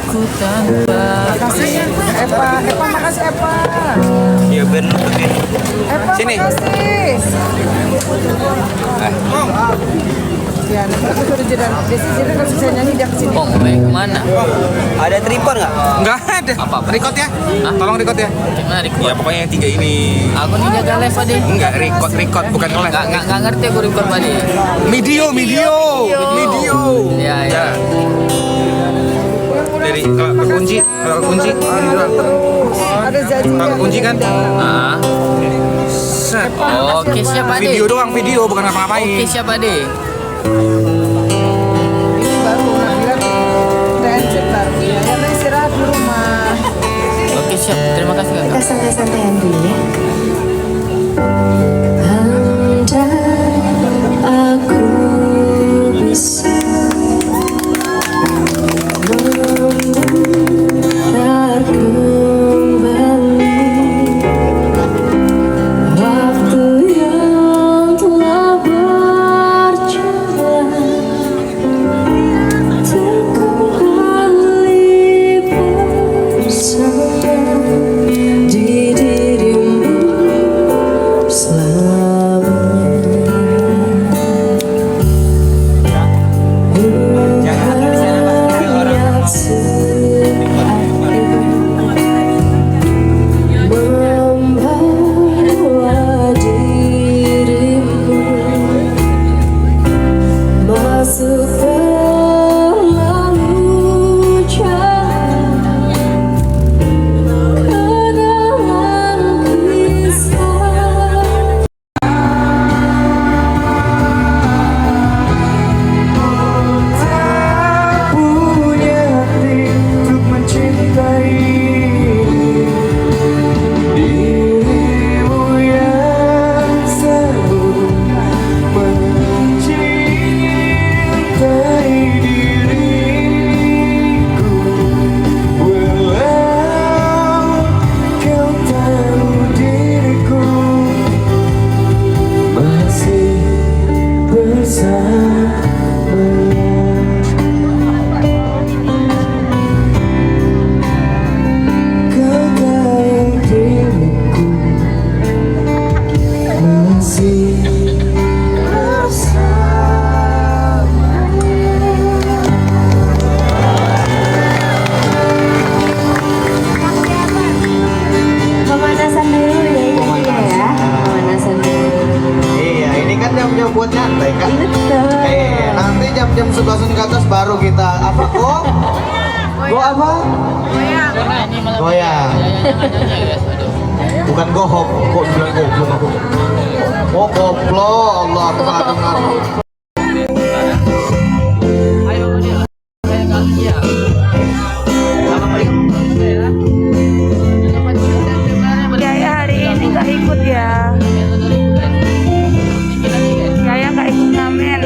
diriku tanpa. Makasih Epa, makasih Epa. Iya bener begini. Epa, Sini. makasih. Ya, nanti aku suruh jalan. Biasanya kalau susah nyanyi dia kesini. Oh, mau kemana? Ada tripod nggak? Enggak ada. Apa? Record ya? Hah? Tolong record ya. Gimana record? Ya pokoknya yang 3 ini. Aku nih jaga live deh. Enggak record bukan nge-live. Nggak ngerti aku record tadi. Video. Ya. Dari kalau kekunci, Ada janji. kalau kekunci kan. Ah. Set. Oke, siapa deh? Video doang, video bukan apa-apain. Oke, siapa deh? Ini baru bilang transit baru. Ya, yang istirahat di rumah. Oke, siap. Terima kasih Kita kakak. santai-santaian dulu ya. Andai aku bisa memutar kembali waktu yang telah berjalan, untuk kembali bersama di dirimu selamanya. Ingat membawa dirimu masuk terlalu jauh ke dalam kisah. Punya hati untuk mencintai dirimu yang selalu mencintai diriku. Walau kau tahu diriku masih bersama. Kau tahu diriku masih Pemanasan dulu ya ini ya. Pemanasan dulu. Iya, ini kan jam-jam buat nyantai kan? Betul. Nanti jam-jam 11 ke atas baru kita apa kok? Go apa? Goyang. Bukan gohop, kok bilang goblok aku. Oh goblok, Allah aku salah dengar. Yaya hari ini nggak ikut ya. Yaya nggak ikut ngamen.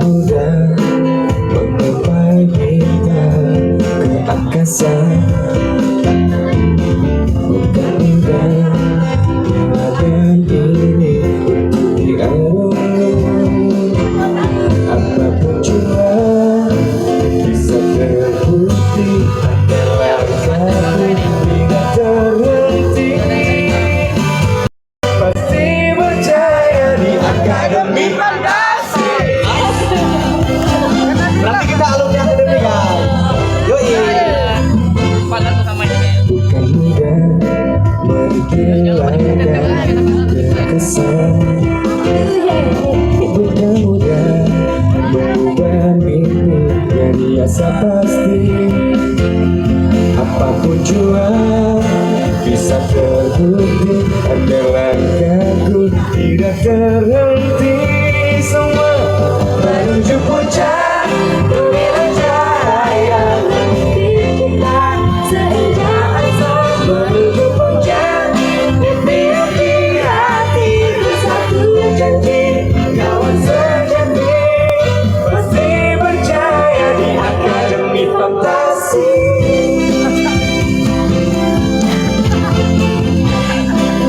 Mudah menggapai bintang ke angkasa. Bukan mudah melakukan ini untuk dialami. Apapun jua bisa terbukti adalah kamu tidak terhenti. Pasti percaya di akademi fantasi. Berarti kita alumni akademi kan? Yoi. Bukan mudah menghilangkan kekesan. Bukan mudah mengubah mimpi jadi asa pasti. Apapun jua bisa terbukti adalah langkahku tidak terhenti. Semua menuju puncak bila cahaya kita seindah asal menuju puncak. Mimpi hati satu janji kawan sejati pasti percaya di akademi fantasi.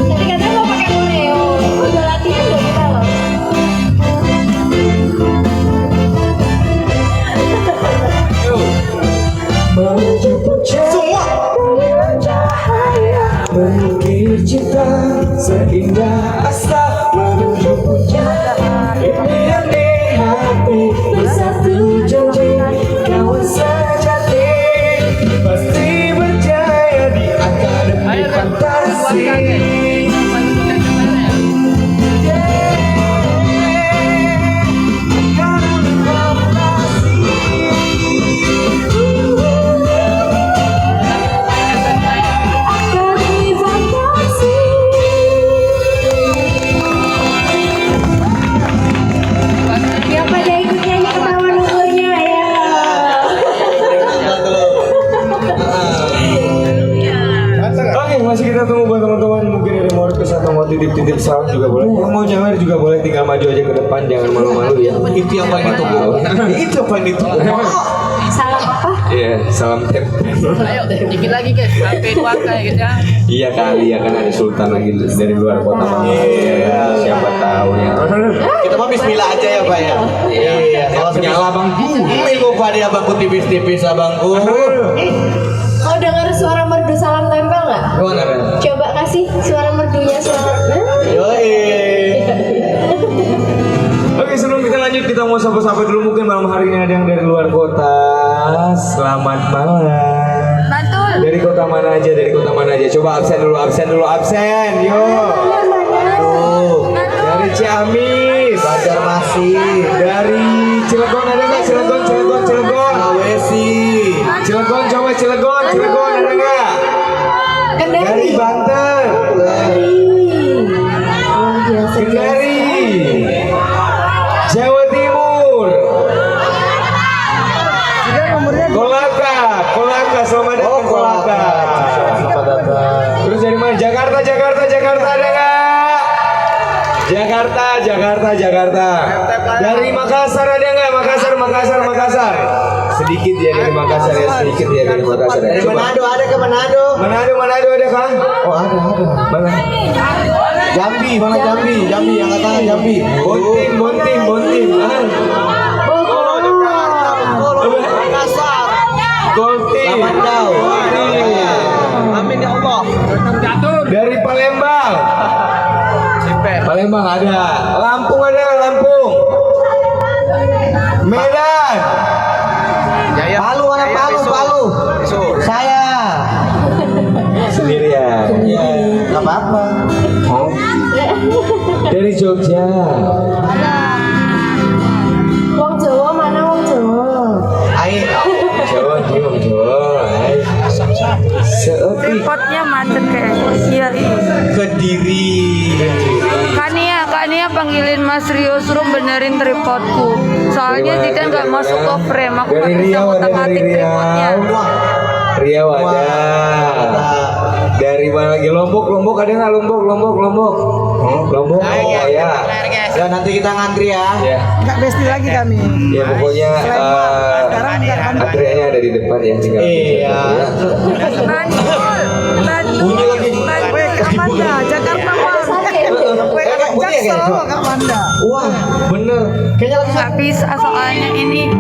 Tadi katanya mau pakai Oreo. Jualan salam juga boleh. Yang mau nyawer juga boleh, tinggal maju aja ke depan, jangan malu-malu ya. Itu yang paling ditunggu. Itu yang paling ditunggu. Salam apa? Iya, salam tempel. Ayo, dikit lagi guys. Sampai 2 angka ya guys ya. Iya kali ya, kan ada sultan lagi dari luar kota. Iya, siapa tahu ya. Kita mah bismillah aja ya Pak ya. Iya. Kalau Nyala bangku. ilmu pada abangku tipis-tipis abangku. Kau dengar suara merdu salam tempel nggak? Gimana Ben? Coba kasih suara merdunya salam. Yoi. Oke, sebelum kita lanjut, kita mau sapa-sapa dulu. Mungkin malam hari ini ada yang dari luar kota. Selamat malam. Betul. Dari kota mana aja? Dari kota mana aja? Coba absen dulu, absen dulu, absen. Yuk. Dari Ciamis. Banjarmasin. Dari Cilegon ada nggak? Cilegon, Cilegon, Cilegon. Sulawesi. Cilegon, coba Cilegon, Cilegon ada nggak? Dari Banten. Kendari. Jawa Timur. Kolaka, Kolaka, selamat datang Kolaka. Terus dari mana? Jakarta, Jakarta, Jakarta ada nggak? Jakarta, Jakarta, Jakarta. Dari Makassar ada nggak? Makassar, Makassar, Makassar. Sedikit ya dari Makassar ya, sedikit ya dari Makassar. Dari Coba. Manado ada ke Manado? Manado, Manado ada kah? Oh ada. Mana? Jambi, mana Jambi? Jambi yang kata Jambi. Bontim, Bontim, Bontim. Makassar. Goltim. Lamandau. Amin ya Allah. Dari Palembang. Palembang ada. Lampung ada, Lampung. Medan. Palu mana Palu, Palu. Saya. Sendirian. Iya. Gak apa-apa. Oh. Dari Jogja. Wong Jawa mana Wong Jawa? Ayo. Jawa, Jawa, Jawa. Seetik. Repotnya macet kayaknya. Iya, iya. Kediri. Kak Nia panggilin Mas Rio suruh benerin tripodku. Soalnya Zidan nggak masuk ke frame. Aku nggak Dari bisa Riau ada, ngotak-ngatik dari tripodnya. Riau ada. Dari mana lagi? Lombok, Lombok ada nggak? Lombok, Lombok, Lombok. Lombok, oh ya. Ya nanti kita ngantri ya. Ya, Enggak besti lagi kami. ya pokoknya antriannya ada di depan ya, tinggal. Iya. Bunyi lagi. Weh, Kak Manda, Jakarta mah. Weh, Jaksel loh Kak Manda. Wah, bener. Kayaknya lagi Nggak bisa soalnya ini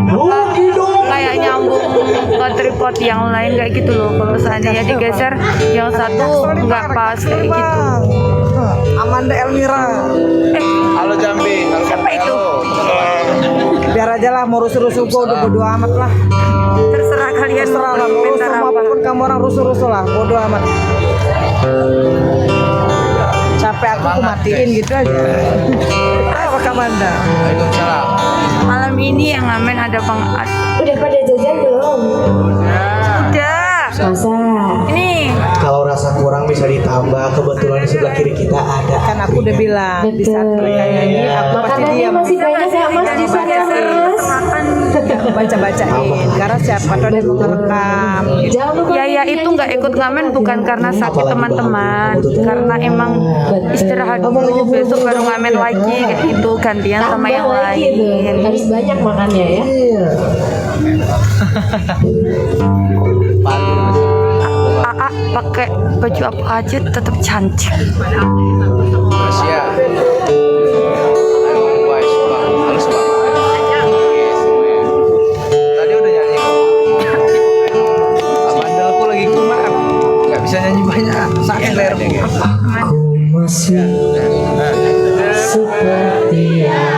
kayak nyambung ke tripod yang lain kayak gitu loh. Kalau seandainya digeser yang satu nggak pas kayak gitu. Amanda Elmira. Halo Jambi. Halo Siapa itu? Biar aja lah mau rusuh-rusuh gua udah bodo amat lah. Terserah kalian Terserah lah mau komentar rusuh apa. maupun kamu orang rusuh-rusuh lah, bodo amat. Capek aku matiin gitu aja. Apa Kak Manda? Waalaikumsalam. Malam ini yang ngamen ada Udah pada jajan belum? Udah. Masa? Ini kalau rasa kurang bisa ditambah. Kebetulan di sebelah kiri kita ada. Kan aku udah bilang di saat mereka nyanyi aku pasti Makanannya diam. masih banyak ya Mas di sana Mas. Baca-bacain karena siapa tuh ada yang mau ngerekam. Jangan lupa. Yaya itu nggak ikut ngamen bukan karena sakit teman-teman, karena emang istirahat dulu besok baru ngamen lagi kayak gitu gantian sama yang Tambah lagi tuh. lain. Harus banyak makannya ya. AA pakai baju apa aja tetap cantik. Asia. Ayo guys, Bang. Halus, Bang. Tadi udah nyanyi kok. Abandel aku lagi kumat. Enggak bisa nyanyi banyak. Sakit leherku. Aku masih seperti yang